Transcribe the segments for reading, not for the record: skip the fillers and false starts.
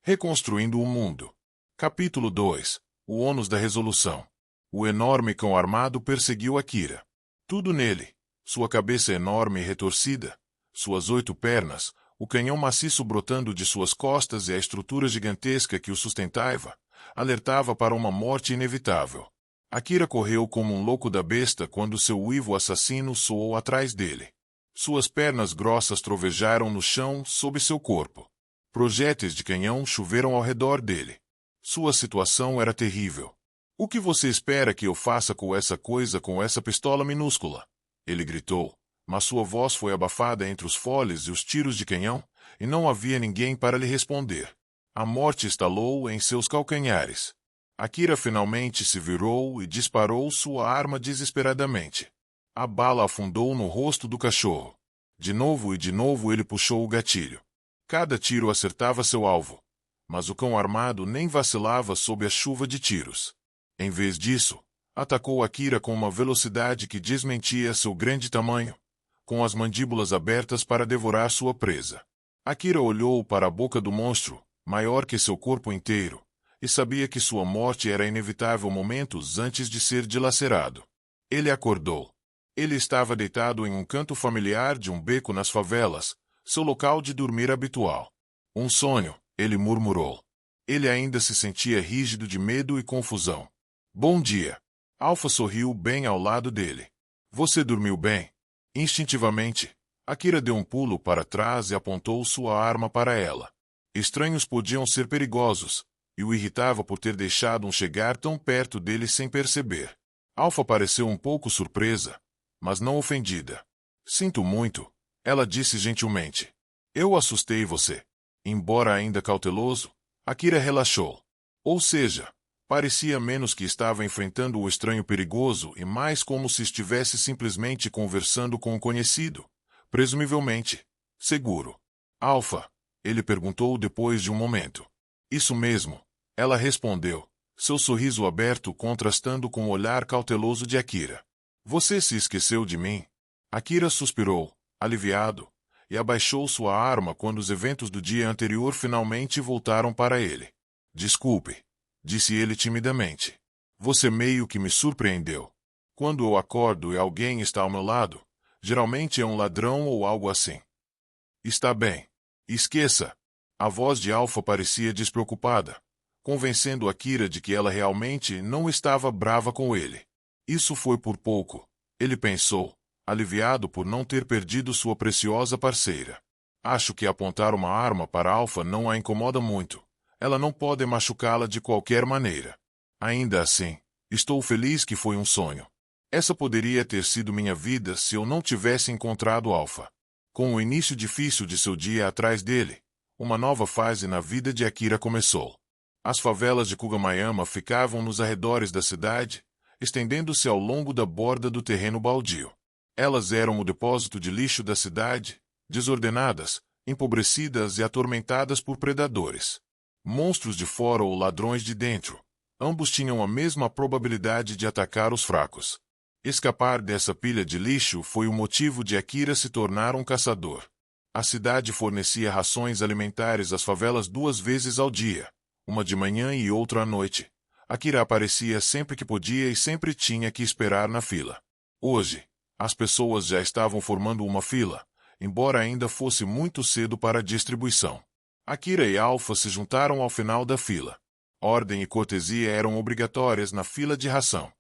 Reconstruindo o mundo. Capítulo 2. O ônus da resolução. O enorme cão armado perseguiu Akira. Tudo nele, sua cabeça enorme e retorcida, suas 8 pernas, o canhão maciço brotando de suas costas e a estrutura gigantesca que o sustentava, alertava para uma morte inevitável. Akira correu como um louco da besta quando seu uivo assassino soou atrás dele. Suas pernas grossas trovejaram no chão sob seu corpo. Projéteis de canhão choveram ao redor dele. Sua situação era terrível. "O que você espera que eu faça com essa pistola minúscula?" Ele gritou, mas sua voz foi abafada entre os foles e os tiros de canhão, e não havia ninguém para lhe responder. A morte estalou em seus calcanhares. Akira finalmente se virou e disparou sua arma desesperadamente. A bala afundou no rosto do cachorro. De novo e de novo ele puxou o gatilho. Cada tiro acertava seu alvo, mas o cão armado nem vacilava sob a chuva de tiros. Em vez disso, atacou Akira com uma velocidade que desmentia seu grande tamanho, com as mandíbulas abertas para devorar sua presa. Akira olhou para a boca do monstro, maior que seu corpo inteiro, e sabia que sua morte era inevitável momentos antes de ser dilacerado. Ele acordou. Ele estava deitado em um canto familiar de um beco nas favelas, seu local de dormir habitual. "Um sonho", ele murmurou. Ele ainda se sentia rígido de medo e confusão. "Bom dia." Alpha sorriu bem ao lado dele. "Você dormiu bem?" Instintivamente, Akira deu um pulo para trás e apontou sua arma para ela. Estranhos podiam ser perigosos, e o irritava por ter deixado um chegar tão perto dele sem perceber. Alpha pareceu um pouco surpresa, mas não ofendida. "Sinto muito", ela disse gentilmente. "Eu assustei você." Embora ainda cauteloso, Akira relaxou. Ou seja, parecia menos que estava enfrentando o estranho perigoso e mais como se estivesse simplesmente conversando com um conhecido, presumivelmente seguro. "Alpha?" ele perguntou depois de um momento. "Isso mesmo", ela respondeu, seu sorriso aberto contrastando com o olhar cauteloso de Akira. "Você se esqueceu de mim?" Akira suspirou, aliviado, e abaixou sua arma quando os eventos do dia anterior finalmente voltaram para ele. "Desculpe", disse ele timidamente. "Você meio que me surpreendeu. Quando eu acordo e alguém está ao meu lado, geralmente é um ladrão ou algo assim." "Está bem. Esqueça." A voz de Alpha parecia despreocupada, convencendo Akira de que ela realmente não estava brava com ele. Isso foi por pouco, ele pensou, aliviado por não ter perdido sua preciosa parceira. "Acho que apontar uma arma para Alpha não a incomoda muito. Ela não pode machucá-la de qualquer maneira. Ainda assim, estou feliz que foi um sonho. Essa poderia ter sido minha vida se eu não tivesse encontrado Alpha." Com o início difícil de seu dia atrás dele, uma nova fase na vida de Akira começou. As favelas de Kugamayama ficavam nos arredores da cidade, estendendo-se ao longo da borda do terreno baldio. Elas eram o depósito de lixo da cidade, desordenadas, empobrecidas e atormentadas por predadores. Monstros de fora ou ladrões de dentro, ambos tinham a mesma probabilidade de atacar os fracos. Escapar dessa pilha de lixo foi o motivo de Akira se tornar um caçador. A cidade fornecia rações alimentares às favelas 2 vezes ao dia, uma de manhã e outra à noite. Akira aparecia sempre que podia e sempre tinha que esperar na fila. Hoje, as pessoas já estavam formando uma fila, embora ainda fosse muito cedo para a distribuição. Akira e Alpha se juntaram ao final da fila. Ordem e cortesia eram obrigatórias na fila de ração.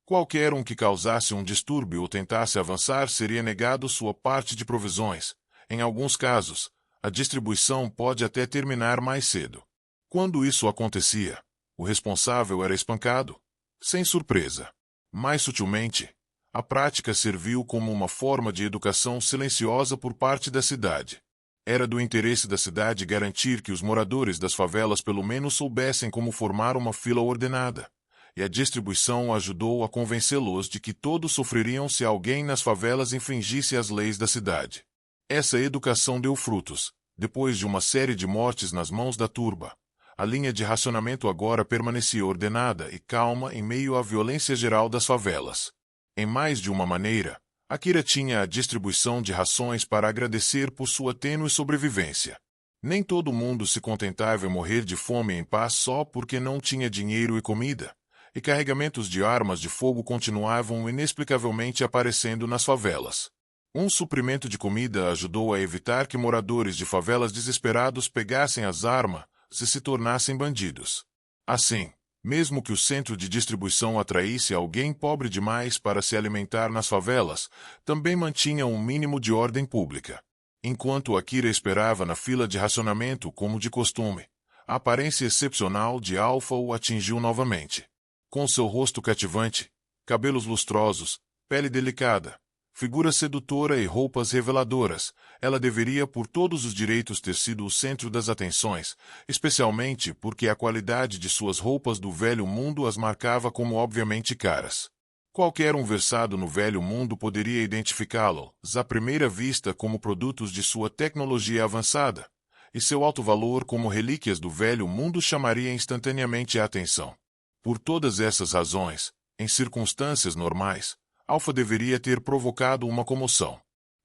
Qualquer um que causasse um distúrbio ou tentasse avançar seria negado sua parte de provisões. Em alguns casos, a distribuição pode até terminar mais cedo. Quando isso acontecia, o responsável era espancado, sem surpresa. Mais sutilmente, a prática serviu como uma forma de educação silenciosa por parte da cidade. Era do interesse da cidade garantir que os moradores das favelas pelo menos soubessem como formar uma fila ordenada, e a distribuição ajudou a convencê-los de que todos sofreriam se alguém nas favelas infringisse as leis da cidade. Essa educação deu frutos. Depois de uma série de mortes nas mãos da turba, a linha de racionamento agora permanecia ordenada e calma em meio à violência geral das favelas. Em mais de uma maneira, Akira tinha a distribuição de rações para agradecer por sua tênue sobrevivência. Nem todo mundo se contentava em morrer de fome em paz só porque não tinha dinheiro e comida, e carregamentos de armas de fogo continuavam inexplicavelmente aparecendo nas favelas. Um suprimento de comida ajudou a evitar que moradores de favelas desesperados pegassem as armas e se tornassem bandidos. Assim, mesmo que o centro de distribuição atraísse alguém pobre demais para se alimentar nas favelas, também mantinha um mínimo de ordem pública. Enquanto Akira esperava na fila de racionamento como de costume, a aparência excepcional de Alpha o atingiu novamente. Com seu rosto cativante, cabelos lustrosos, pele delicada, figura sedutora e roupas reveladoras, ela deveria por todos os direitos ter sido o centro das atenções, especialmente porque a qualidade de suas roupas do velho mundo as marcava como obviamente caras. Qualquer um versado no velho mundo poderia identificá-los à primeira vista como produtos de sua tecnologia avançada, e seu alto valor como relíquias do velho mundo chamaria instantaneamente a atenção. Por todas essas razões, em circunstâncias normais, Alpha deveria ter provocado uma comoção.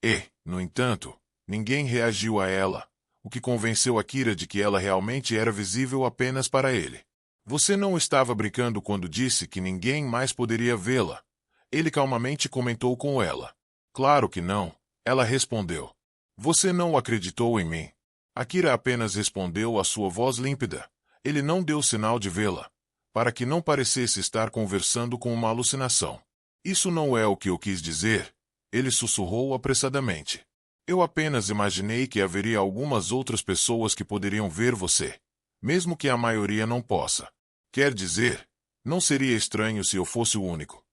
E, no entanto, ninguém reagiu a ela, o que convenceu Akira de que ela realmente era visível apenas para ele. Você não estava brincando quando disse que ninguém mais poderia vê-la. Ele calmamente comentou com ela. Claro que não, ela respondeu. Você não acreditou em mim. Akira apenas respondeu à sua voz límpida. Ele não deu sinal de vê-la, para que não parecesse estar conversando com uma alucinação. Isso não é o que eu quis dizer, ele sussurrou apressadamente. Eu apenas imaginei que haveria algumas outras pessoas que poderiam ver você, mesmo que a maioria não possa. Quer dizer, não seria estranho se eu fosse o único.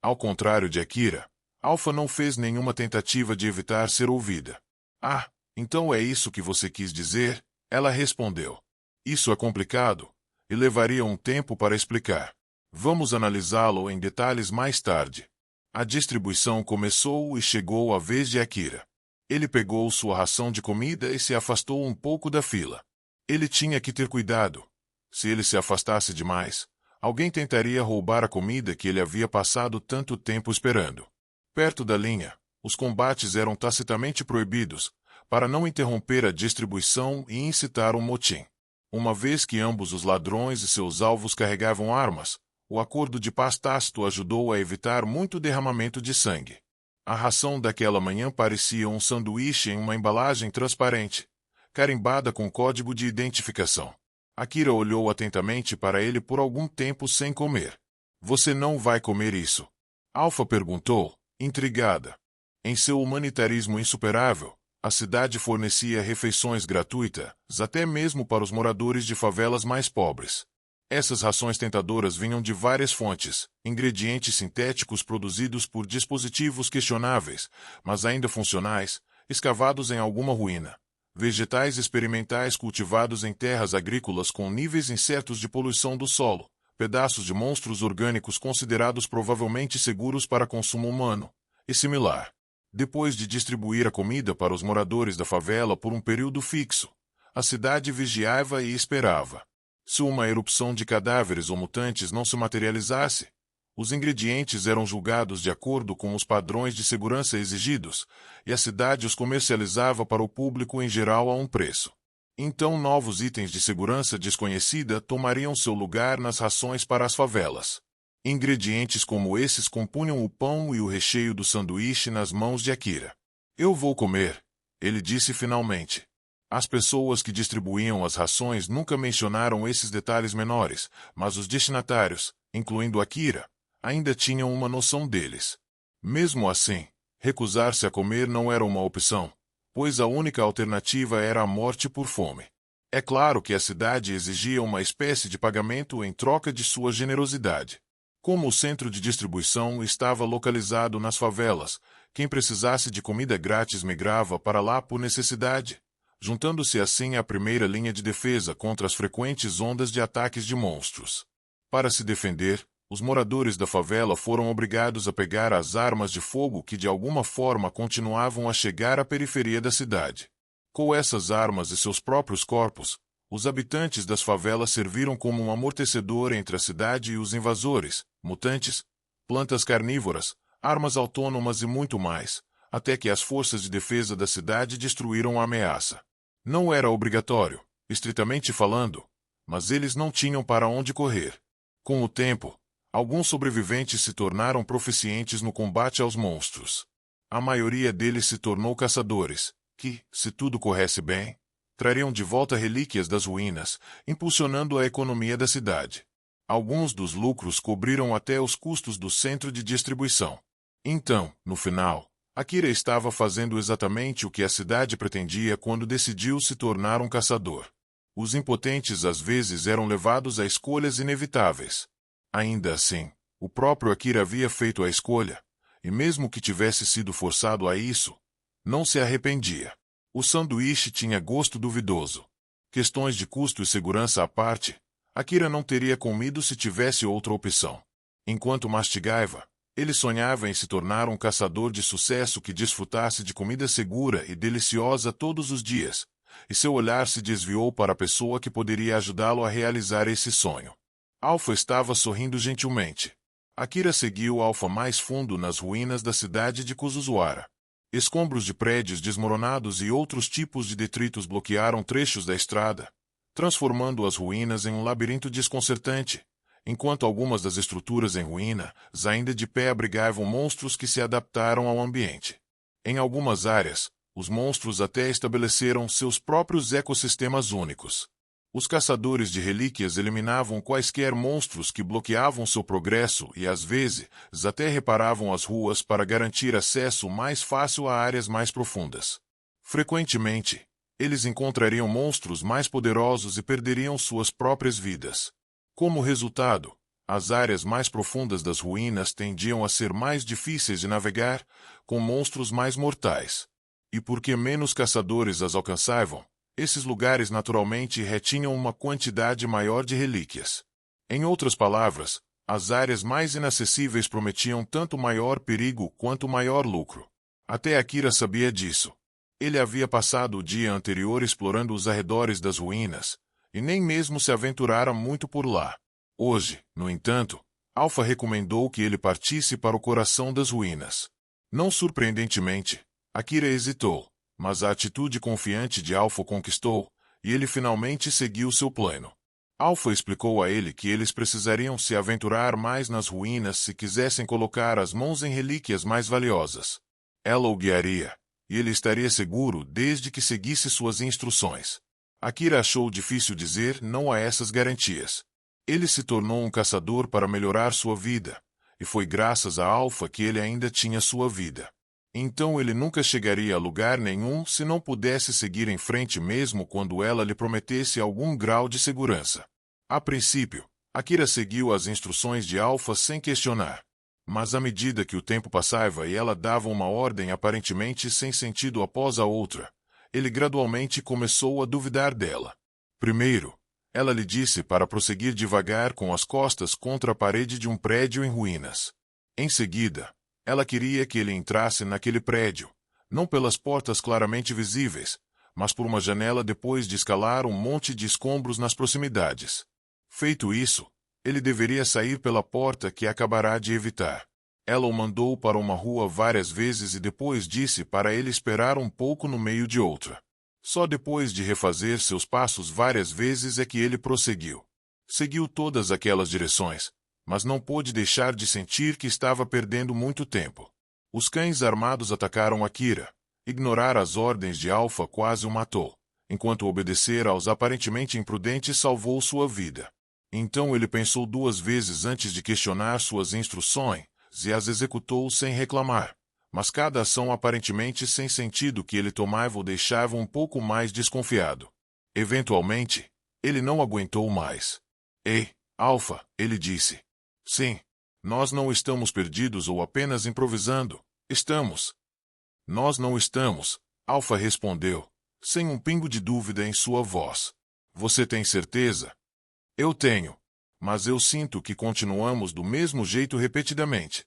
Ao contrário de Akira, Alpha não fez nenhuma tentativa de evitar ser ouvida. Ah, então é isso que você quis dizer? Ela respondeu. Isso é complicado, e levaria um tempo para explicar. Vamos analisá-lo em detalhes mais tarde. A distribuição começou e chegou a vez de Akira. Ele pegou sua ração de comida e se afastou um pouco da fila. Ele tinha que ter cuidado. Se ele se afastasse demais, alguém tentaria roubar a comida que ele havia passado tanto tempo esperando. Perto da linha, os combates eram tacitamente proibidos, para não interromper a distribuição e incitar um motim. Uma vez que ambos os ladrões e seus alvos carregavam armas, o acordo de paz tácito ajudou a evitar muito derramamento de sangue. A ração daquela manhã parecia um sanduíche em uma embalagem transparente, carimbada com código de identificação. Akira olhou atentamente para ele por algum tempo sem comer. Você não vai comer isso? Alpha perguntou, intrigada. Em seu humanitarismo insuperável, a cidade fornecia refeições gratuitas, até mesmo para os moradores de favelas mais pobres. Essas rações tentadoras vinham de várias fontes, ingredientes sintéticos produzidos por dispositivos questionáveis, mas ainda funcionais, escavados em alguma ruína. Vegetais experimentais cultivados em terras agrícolas com níveis incertos de poluição do solo, pedaços de monstros orgânicos considerados provavelmente seguros para consumo humano, e similar. Depois de distribuir a comida para os moradores da favela por um período fixo, a cidade vigiava e esperava. Se uma erupção de cadáveres ou mutantes não se materializasse, os ingredientes eram julgados de acordo com os padrões de segurança exigidos, e a cidade os comercializava para o público em geral a um preço. Então novos itens de segurança desconhecida tomariam seu lugar nas rações para as favelas. Ingredientes como esses compunham o pão e o recheio do sanduíche nas mãos de Akira. Eu vou comer, ele disse finalmente. As pessoas que distribuíam as rações nunca mencionaram esses detalhes menores, mas os destinatários, incluindo Akira, ainda tinham uma noção deles. Mesmo assim, recusar-se a comer não era uma opção, pois a única alternativa era a morte por fome. É claro que a cidade exigia uma espécie de pagamento em troca de sua generosidade. Como o centro de distribuição estava localizado nas favelas, quem precisasse de comida grátis migrava para lá por necessidade, juntando-se assim à primeira linha de defesa contra as frequentes ondas de ataques de monstros. Para se defender, os moradores da favela foram obrigados a pegar as armas de fogo que de alguma forma continuavam a chegar à periferia da cidade. Com essas armas e seus próprios corpos, os habitantes das favelas serviram como um amortecedor entre a cidade e os invasores, mutantes, plantas carnívoras, armas autônomas e muito mais, até que as forças de defesa da cidade destruíram a ameaça. Não era obrigatório, estritamente falando, mas eles não tinham para onde correr. Com o tempo, alguns sobreviventes se tornaram proficientes no combate aos monstros. A maioria deles se tornou caçadores, que, se tudo corresse bem, trariam de volta relíquias das ruínas, impulsionando a economia da cidade. Alguns dos lucros cobriram até os custos do centro de distribuição. Então, no final, Akira estava fazendo exatamente o que a cidade pretendia quando decidiu se tornar um caçador. Os impotentes às vezes eram levados a escolhas inevitáveis. Ainda assim, o próprio Akira havia feito a escolha, e mesmo que tivesse sido forçado a isso, não se arrependia. O sanduíche tinha gosto duvidoso. Questões de custo e segurança à parte, Akira não teria comido se tivesse outra opção. Enquanto mastigava, ele sonhava em se tornar um caçador de sucesso que desfrutasse de comida segura e deliciosa todos os dias, e seu olhar se desviou para a pessoa que poderia ajudá-lo a realizar esse sonho. Alpha estava sorrindo gentilmente. Akira seguiu Alpha mais fundo nas ruínas da cidade de Kuzuzuara. Escombros de prédios desmoronados e outros tipos de detritos bloquearam trechos da estrada, transformando as ruínas em um labirinto desconcertante, enquanto algumas das estruturas em ruínas ainda de pé abrigavam monstros que se adaptaram ao ambiente. Em algumas áreas, os monstros até estabeleceram seus próprios ecossistemas únicos. Os caçadores de relíquias eliminavam quaisquer monstros que bloqueavam seu progresso e, às vezes, até reparavam as ruas para garantir acesso mais fácil a áreas mais profundas. Frequentemente, eles encontrariam monstros mais poderosos e perderiam suas próprias vidas. Como resultado, as áreas mais profundas das ruínas tendiam a ser mais difíceis de navegar, com monstros mais mortais. E porque menos caçadores as alcançavam, esses lugares naturalmente retinham uma quantidade maior de relíquias. Em outras palavras, as áreas mais inacessíveis prometiam tanto maior perigo quanto maior lucro. Até Akira sabia disso. Ele havia passado o dia anterior explorando os arredores das ruínas, e nem mesmo se aventurara muito por lá. Hoje, no entanto, Alpha recomendou que ele partisse para o coração das ruínas. Não surpreendentemente, Akira hesitou, mas a atitude confiante de Alpha conquistou, e ele finalmente seguiu seu plano. Alpha explicou a ele que eles precisariam se aventurar mais nas ruínas se quisessem colocar as mãos em relíquias mais valiosas. Ela o guiaria, e ele estaria seguro desde que seguisse suas instruções. Akira achou difícil dizer não a essas garantias. Ele se tornou um caçador para melhorar sua vida, e foi graças a Alpha que ele ainda tinha sua vida. Então ele nunca chegaria a lugar nenhum se não pudesse seguir em frente mesmo quando ela lhe prometesse algum grau de segurança. A princípio, Akira seguiu as instruções de Alpha sem questionar. Mas à medida que o tempo passava e ela dava uma ordem aparentemente sem sentido após a outra, ele gradualmente começou a duvidar dela. Primeiro, ela lhe disse para prosseguir devagar com as costas contra a parede de um prédio em ruínas. Em seguida, ela queria que ele entrasse naquele prédio, não pelas portas claramente visíveis, mas por uma janela depois de escalar um monte de escombros nas proximidades. Feito isso, ele deveria sair pela porta que acabará de evitar. Ela o mandou para uma rua várias vezes e depois disse para ele esperar um pouco no meio de outra. Só depois de refazer seus passos várias vezes é que ele prosseguiu. Seguiu todas aquelas direções, mas não pôde deixar de sentir que estava perdendo muito tempo. Os cães armados atacaram Akira. Ignorar as ordens de Alpha quase o matou, enquanto obedecer aos aparentemente imprudentes salvou sua vida. Então ele pensou duas vezes antes de questionar suas instruções, e as executou sem reclamar. Mas cada ação aparentemente sem sentido que ele tomava o deixava um pouco mais desconfiado. Eventualmente, ele não aguentou mais. Ei, Alpha, ele disse. Sim, nós não estamos perdidos ou apenas improvisando, estamos. Nós não estamos, Alpha respondeu, sem um pingo de dúvida em sua voz. Você tem certeza? Eu tenho, mas eu sinto que continuamos do mesmo jeito repetidamente.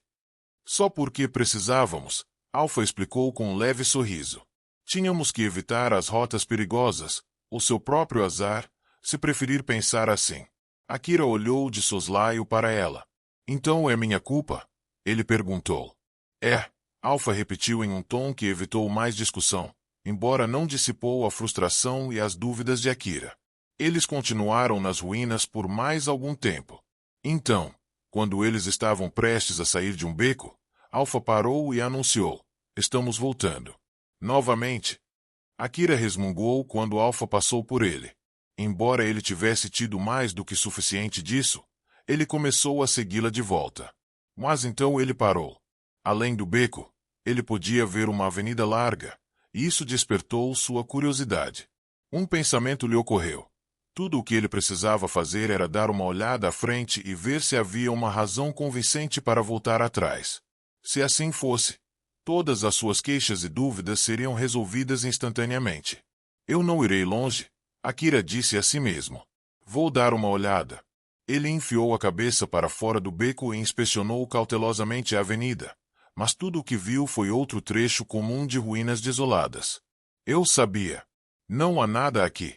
Só porque precisávamos, Alpha explicou com um leve sorriso. Tínhamos que evitar as rotas perigosas, o seu próprio azar, se preferir pensar assim. Akira olhou de soslaio para ela. Então é minha culpa? Ele perguntou. É, Alpha repetiu em um tom que evitou mais discussão. embora não dissipou a frustração e as dúvidas de Akira. Eles continuaram nas ruínas por mais algum tempo. Então, quando eles estavam prestes a sair de um beco, Alpha parou e anunciou: "Estamos voltando." Novamente. Akira resmungou quando Alpha passou por ele. Embora ele tivesse tido mais do que suficiente disso, ele começou a segui-la de volta. Mas então ele parou. Além do beco, ele podia ver uma avenida larga, e isso despertou sua curiosidade. Um pensamento lhe ocorreu. Tudo o que ele precisava fazer era dar uma olhada à frente e ver se havia uma razão convincente para voltar atrás. Se assim fosse, todas as suas queixas e dúvidas seriam resolvidas instantaneamente. "Eu não irei longe", Akira disse a si mesmo. "Vou dar uma olhada." Ele enfiou a cabeça para fora do beco e inspecionou cautelosamente a avenida, mas tudo o que viu foi outro trecho comum de ruínas desoladas. "Eu sabia. Não há nada aqui."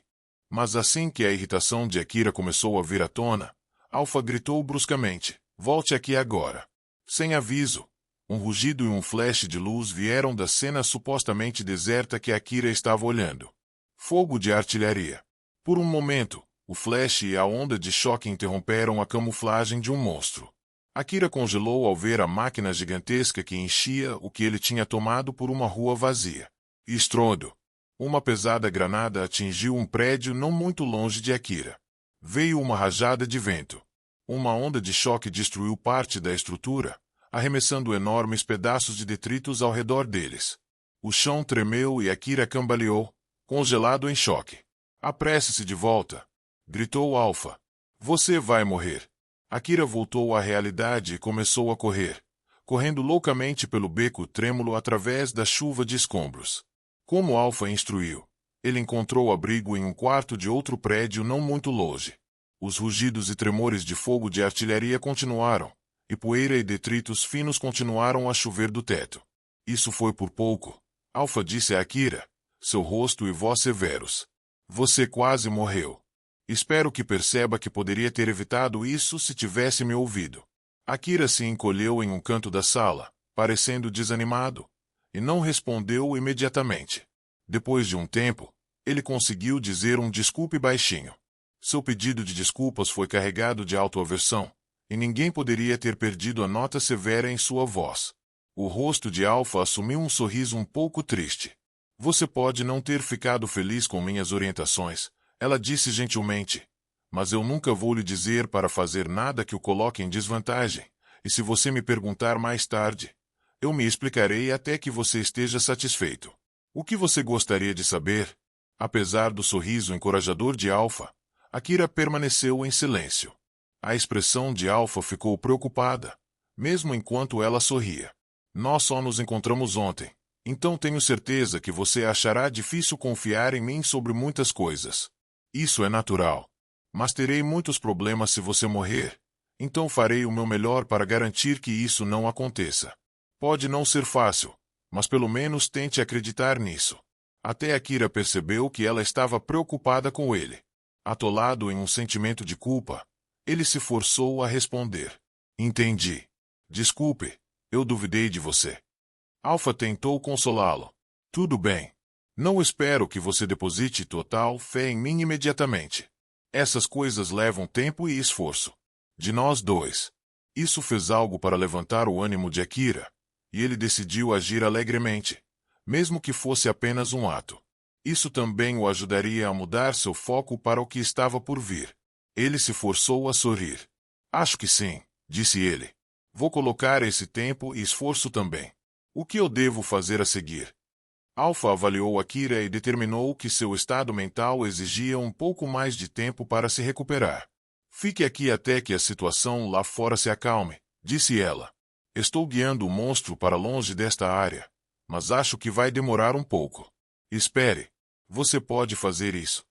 Mas assim que a irritação de Akira começou a vir à tona, Alpha gritou bruscamente: "Volte aqui agora." Sem aviso, um rugido e um flash de luz vieram da cena supostamente deserta que Akira estava olhando. Fogo de artilharia. Por um momento, o flash e a onda de choque interromperam a camuflagem de um monstro. Akira congelou ao ver a máquina gigantesca que enchia o que ele tinha tomado por uma rua vazia. Estrondo. Uma pesada granada atingiu um prédio não muito longe de Akira. Veio uma rajada de vento. Uma onda de choque destruiu parte da estrutura, arremessando enormes pedaços de detritos ao redor deles. O chão tremeu e Akira cambaleou, congelado em choque. "Apresse-se de volta", gritou Alpha. "Você vai morrer." Akira voltou à realidade e começou a correr, correndo loucamente pelo beco trêmulo através da chuva de escombros. Como Alpha instruiu, ele encontrou abrigo em um quarto de outro prédio não muito longe. Os rugidos e tremores de fogo de artilharia continuaram, e poeira e detritos finos continuaram a chover do teto. "Isso foi por pouco", Alpha disse a Akira, seu rosto e voz severos. "Você quase morreu. Espero que perceba que poderia ter evitado isso se tivesse me ouvido." Akira se encolheu em um canto da sala, parecendo desanimado, e não respondeu imediatamente. Depois de um tempo, ele conseguiu dizer um desculpe baixinho. Seu pedido de desculpas foi carregado de autoaversão, e ninguém poderia ter perdido a nota severa em sua voz. O rosto de Alpha assumiu um sorriso um pouco triste. "Você pode não ter ficado feliz com minhas orientações", ela disse gentilmente, "mas eu nunca vou lhe dizer para fazer nada que o coloque em desvantagem, e se você me perguntar mais tarde, eu me explicarei até que você esteja satisfeito. O que você gostaria de saber?" Apesar do sorriso encorajador de Alpha, Akira permaneceu em silêncio. A expressão de Alpha ficou preocupada, mesmo enquanto ela sorria. "Nós só nos encontramos ontem, então tenho certeza que você achará difícil confiar em mim sobre muitas coisas. Isso é natural. Mas terei muitos problemas se você morrer, então farei o meu melhor para garantir que isso não aconteça. Pode não ser fácil, mas pelo menos tente acreditar nisso." Até Akira percebeu que ela estava preocupada com ele. Atolado em um sentimento de culpa, ele se forçou a responder: "Entendi. Desculpe, eu duvidei de você." Alpha tentou consolá-lo. "Tudo bem. Não espero que você deposite total fé em mim imediatamente. Essas coisas levam tempo e esforço. De nós dois." Isso fez algo para levantar o ânimo de Akira, e ele decidiu agir alegremente, mesmo que fosse apenas um ato. Isso também o ajudaria a mudar seu foco para o que estava por vir. Ele se forçou a sorrir. "Acho que sim", disse ele. "Vou colocar esse tempo e esforço também. O que eu devo fazer a seguir?" Alpha avaliou Akira e determinou que seu estado mental exigia um pouco mais de tempo para se recuperar. "Fique aqui até que a situação lá fora se acalme", disse ela. "Estou guiando o monstro para longe desta área, mas acho que vai demorar um pouco." "Espere. Você pode fazer isso?"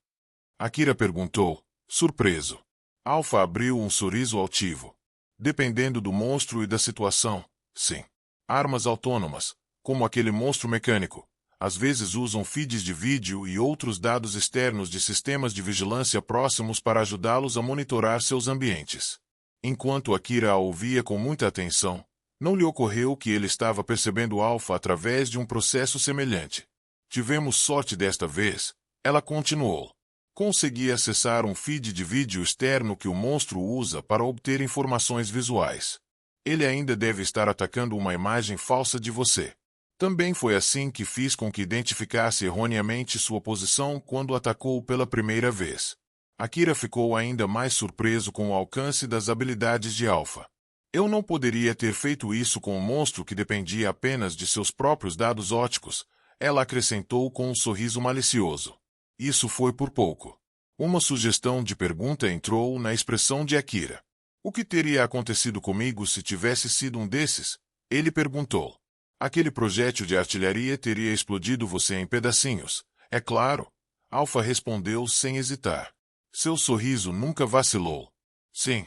Akira perguntou, surpreso. Alpha abriu um sorriso altivo. "Dependendo do monstro e da situação, sim. Armas autônomas, como aquele monstro mecânico, às vezes usam feeds de vídeo e outros dados externos de sistemas de vigilância próximos para ajudá-los a monitorar seus ambientes." Enquanto Akira a ouvia com muita atenção, não lhe ocorreu que ele estava percebendo Alpha através de um processo semelhante. Tivemos sorte desta vez, ela continuou. Consegui acessar um feed de vídeo externo que o monstro usa para obter informações visuais. Ele ainda deve estar atacando uma imagem falsa de você. Também foi assim que fiz com que identificasse erroneamente sua posição quando atacou pela primeira vez. Akira ficou ainda mais surpreso com o alcance das habilidades de Alpha. Eu não poderia ter feito isso com um monstro que dependia apenas de seus próprios dados óticos, ela acrescentou com um sorriso malicioso. Isso foi por pouco. Uma sugestão de pergunta entrou na expressão de Akira. O que teria acontecido comigo se tivesse sido um desses? Ele perguntou. Aquele projétil de artilharia teria explodido você em pedacinhos, é claro. Alpha respondeu sem hesitar. Seu sorriso nunca vacilou. Sim.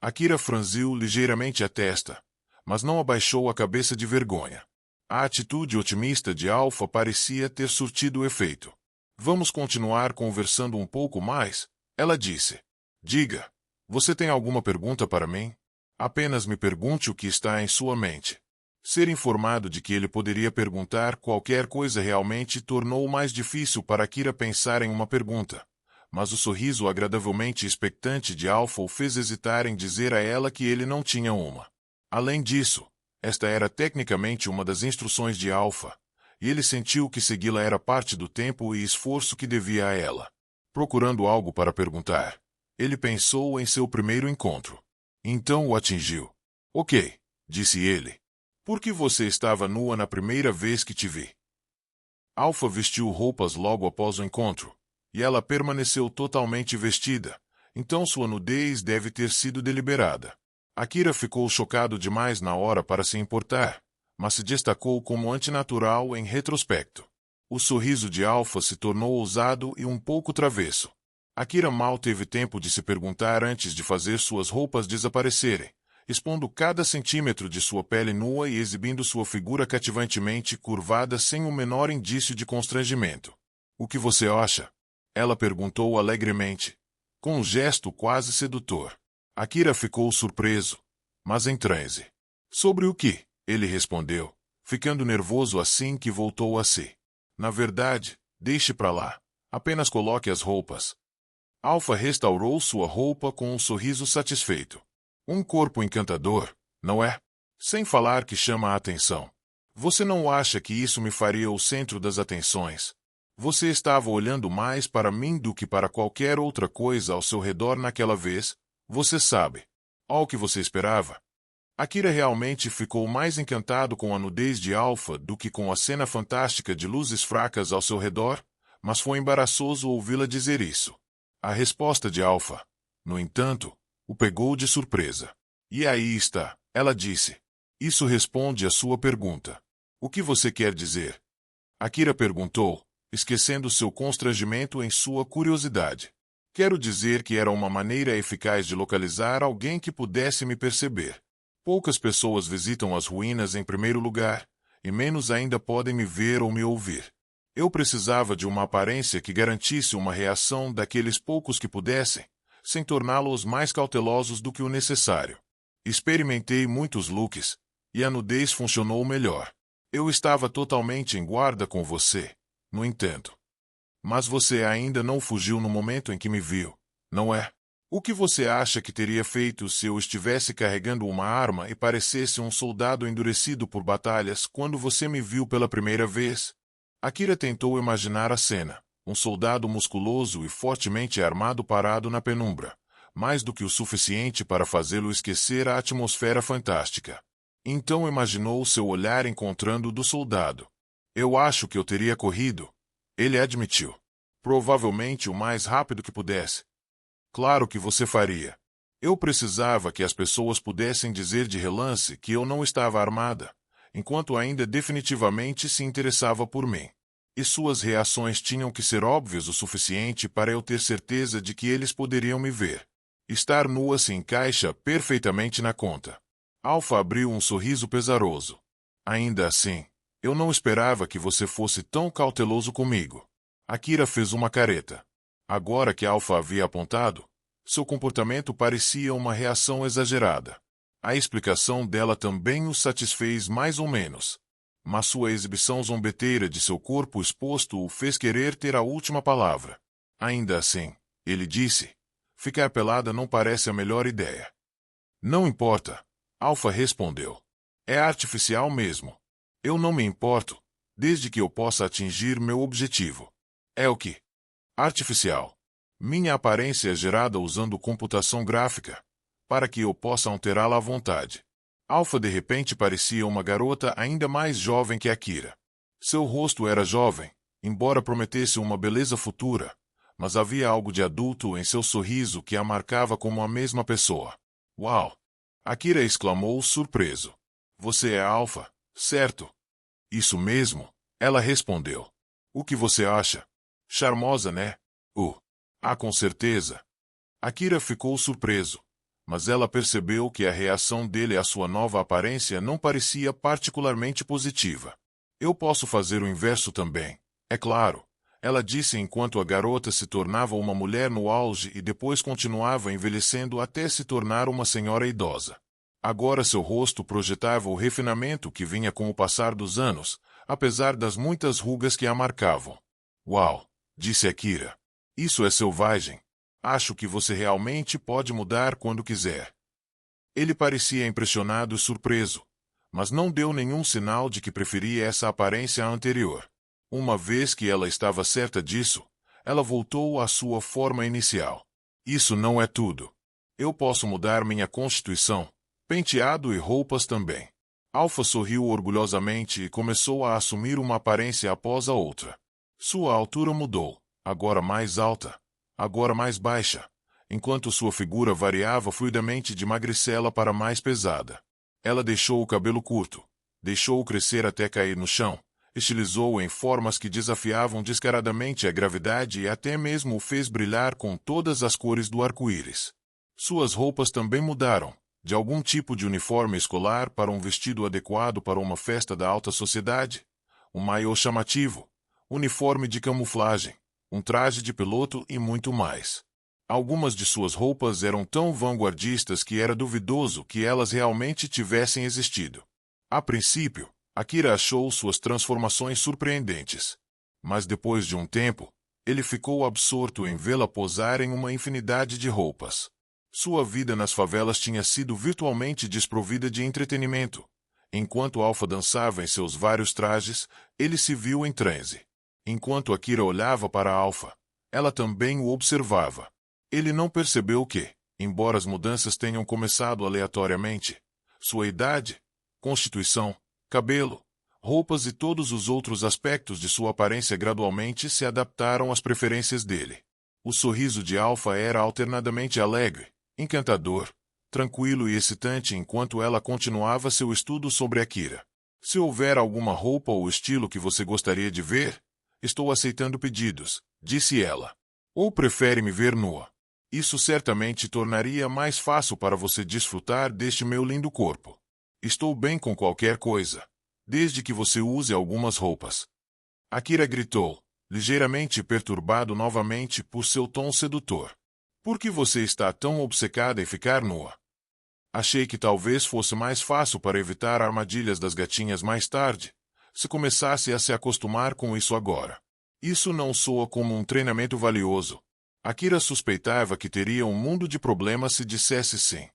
Akira franziu ligeiramente a testa, mas não abaixou a cabeça de vergonha. A atitude otimista de Alpha parecia ter surtido efeito. Vamos continuar conversando um pouco mais? Ela disse. Diga. Você tem alguma pergunta para mim? Apenas me pergunte o que está em sua mente. Ser informado de que ele poderia perguntar qualquer coisa realmente tornou mais difícil para Akira pensar em uma pergunta. Mas o sorriso agradavelmente expectante de Alpha o fez hesitar em dizer a ela que ele não tinha uma. Além disso, esta era tecnicamente uma das instruções de Alpha, e ele sentiu que segui-la era parte do tempo e esforço que devia a ela. Procurando algo para perguntar, ele pensou em seu primeiro encontro. Então o atingiu. Ok, disse ele. Por que você estava nua na primeira vez que te vi? Alpha vestiu roupas logo após o encontro, e ela permaneceu totalmente vestida, então sua nudez deve ter sido deliberada. Akira ficou chocado demais na hora para se importar, mas se destacou como antinatural em retrospecto. O sorriso de Alpha se tornou ousado e um pouco travesso. Akira mal teve tempo de se perguntar antes de fazer suas roupas desaparecerem, expondo cada centímetro de sua pele nua e exibindo sua figura cativantemente curvada sem o menor indício de constrangimento. O que você acha? Ela perguntou alegremente, com um gesto quase sedutor. Akira ficou surpreso, mas em transe. Sobre o que? Ele respondeu, ficando nervoso assim que voltou a si. Na verdade, deixe pra lá. Apenas coloque as roupas. Alpha restaurou sua roupa com um sorriso satisfeito. Um corpo encantador, não é? Sem falar que chama a atenção. Você não acha que isso me faria o centro das atenções? Você estava olhando mais para mim do que para qualquer outra coisa ao seu redor naquela vez, você sabe. Ao que você esperava? Akira realmente ficou mais encantado com a nudez de Alpha do que com a cena fantástica de luzes fracas ao seu redor, mas foi embaraçoso ouvi-la dizer isso. A resposta de Alpha, no entanto, o pegou de surpresa. E aí está, ela disse. Isso responde à sua pergunta. O que você quer dizer? Akira perguntou, esquecendo seu constrangimento em sua curiosidade. Quero dizer que era uma maneira eficaz de localizar alguém que pudesse me perceber. Poucas pessoas visitam as ruínas em primeiro lugar, e menos ainda podem me ver ou me ouvir. Eu precisava de uma aparência que garantisse uma reação daqueles poucos que pudessem, sem torná-los mais cautelosos do que o necessário. Experimentei muitos looks, e a nudez funcionou melhor. Eu estava totalmente em guarda com você, no entanto. Mas você ainda não fugiu no momento em que me viu, não é? O que você acha que teria feito se eu estivesse carregando uma arma e parecesse um soldado endurecido por batalhas quando você me viu pela primeira vez? Akira tentou imaginar a cena, um soldado musculoso e fortemente armado parado na penumbra, mais do que o suficiente para fazê-lo esquecer a atmosfera fantástica. Então imaginou seu olhar encontrando o do soldado. Eu acho que eu teria corrido, ele admitiu. Provavelmente o mais rápido que pudesse. Claro que você faria. Eu precisava que as pessoas pudessem dizer de relance que eu não estava armada, enquanto ainda definitivamente se interessava por mim. E suas reações tinham que ser óbvias o suficiente para eu ter certeza de que eles poderiam me ver. Estar nua se encaixa perfeitamente na conta. Alpha abriu um sorriso pesaroso. Ainda assim, eu não esperava que você fosse tão cauteloso comigo. Akira fez uma careta. Agora que Alpha havia apontado, seu comportamento parecia uma reação exagerada. A explicação dela também o satisfez mais ou menos. mas sua exibição zombeteira de seu corpo exposto o fez querer ter a última palavra. Ainda assim, ele disse, ficar pelada não parece a melhor ideia. Não importa, Alpha respondeu. É artificial mesmo. Eu não me importo, desde que eu possa atingir meu objetivo. É o que? Artificial. Minha aparência é gerada usando computação gráfica, para que eu possa alterá-la à vontade. Alpha de repente parecia uma garota ainda mais jovem que Akira. Seu rosto era jovem, embora prometesse uma beleza futura, mas havia algo de adulto em seu sorriso que a marcava como a mesma pessoa. Uau! Akira exclamou surpreso. Você é Alpha, certo? Isso mesmo, ela respondeu. O que você acha? Charmosa, né? Com certeza. Akira ficou surpreso, mas ela percebeu que a reação dele à sua nova aparência não parecia particularmente positiva. Eu posso fazer o inverso também, é claro, ela disse enquanto a garota se tornava uma mulher no auge e depois continuava envelhecendo até se tornar uma senhora idosa. Agora seu rosto projetava o refinamento que vinha com o passar dos anos, apesar das muitas rugas que a marcavam. Uau! Disse Akira. Isso é selvagem. Acho que você realmente pode mudar quando quiser. Ele parecia impressionado e surpreso, mas não deu nenhum sinal de que preferia essa aparência à anterior. Uma vez que ela estava certa disso, ela voltou à sua forma inicial. Isso não é tudo. Eu posso mudar minha constituição, penteado e roupas também. Alpha sorriu orgulhosamente e começou a assumir uma aparência após a outra. Sua altura mudou, agora mais alta, agora mais baixa, enquanto sua figura variava fluidamente de magricela para mais pesada. Ela deixou o cabelo curto, deixou-o crescer até cair no chão, estilizou-o em formas que desafiavam descaradamente a gravidade e até mesmo o fez brilhar com todas as cores do arco-íris. Suas roupas também mudaram, de algum tipo de uniforme escolar para um vestido adequado para uma festa da alta sociedade, um maiô chamativo, uniforme de camuflagem, um traje de piloto e muito mais. Algumas de suas roupas eram tão vanguardistas que era duvidoso que elas realmente tivessem existido. A princípio, Akira achou suas transformações surpreendentes. Mas depois de um tempo, ele ficou absorto em vê-la posar em uma infinidade de roupas. Sua vida nas favelas tinha sido virtualmente desprovida de entretenimento. Enquanto Alpha dançava em seus vários trajes, ele se viu em transe. Enquanto Akira olhava para Alpha, ela também o observava. Ele não percebeu que, embora as mudanças tenham começado aleatoriamente, sua idade, constituição, cabelo, roupas e todos os outros aspectos de sua aparência gradualmente se adaptaram às preferências dele. O sorriso de Alpha era alternadamente alegre, encantador, tranquilo e excitante enquanto ela continuava seu estudo sobre Akira. Se houver alguma roupa ou estilo que você gostaria de ver, estou aceitando pedidos, disse ela. Ou prefere me ver nua? Isso certamente tornaria mais fácil para você desfrutar deste meu lindo corpo. Estou bem com qualquer coisa, desde que você use algumas roupas. Akira gritou, ligeiramente perturbado novamente por seu tom sedutor. Por que você está tão obcecada em ficar nua? Achei que talvez fosse mais fácil para evitar armadilhas das gatinhas mais tarde, se começasse a se acostumar com isso agora. Isso não soa como um treinamento valioso. Akira suspeitava que teria um mundo de problemas se dissesse sim.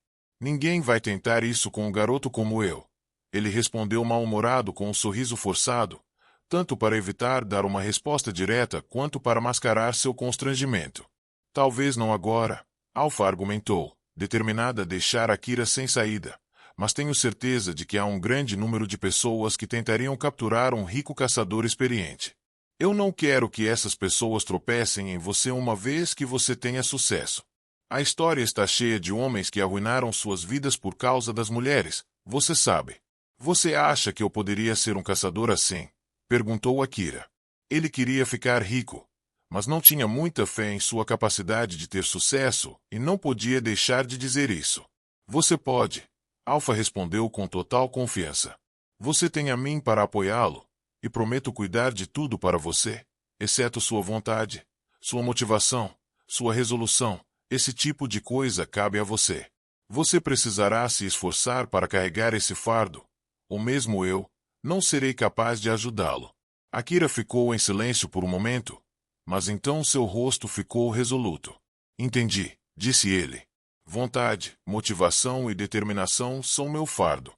Ninguém vai tentar isso com um garoto como eu. Ele respondeu mal-humorado com um sorriso forçado, tanto para evitar dar uma resposta direta quanto para mascarar seu constrangimento. Talvez não agora, Alpha argumentou, determinada a deixar Akira sem saída, mas tenho certeza de que há um grande número de pessoas que tentariam capturar um rico caçador experiente. Eu não quero que essas pessoas tropecem em você uma vez que você tenha sucesso. A história está cheia de homens que arruinaram suas vidas por causa das mulheres, você sabe. Você acha que eu poderia ser um caçador assim? Perguntou Akira. Ele queria ficar rico, mas não tinha muita fé em sua capacidade de ter sucesso e não podia deixar de dizer isso. Você pode, Alpha respondeu com total confiança. Você tem a mim para apoiá-lo, e prometo cuidar de tudo para você, exceto sua vontade, sua motivação, sua resolução. Esse tipo de coisa cabe a você. Você precisará se esforçar para carregar esse fardo, ou mesmo eu, Não serei capaz de ajudá-lo. Akira ficou em silêncio por um momento, mas então seu rosto ficou resoluto. Entendi, disse ele. Vontade, motivação e determinação são meu fardo.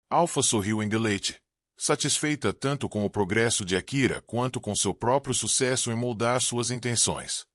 Alpha sorriu em deleite, satisfeita tanto com o progresso de Akira quanto com seu próprio sucesso em moldar suas intenções.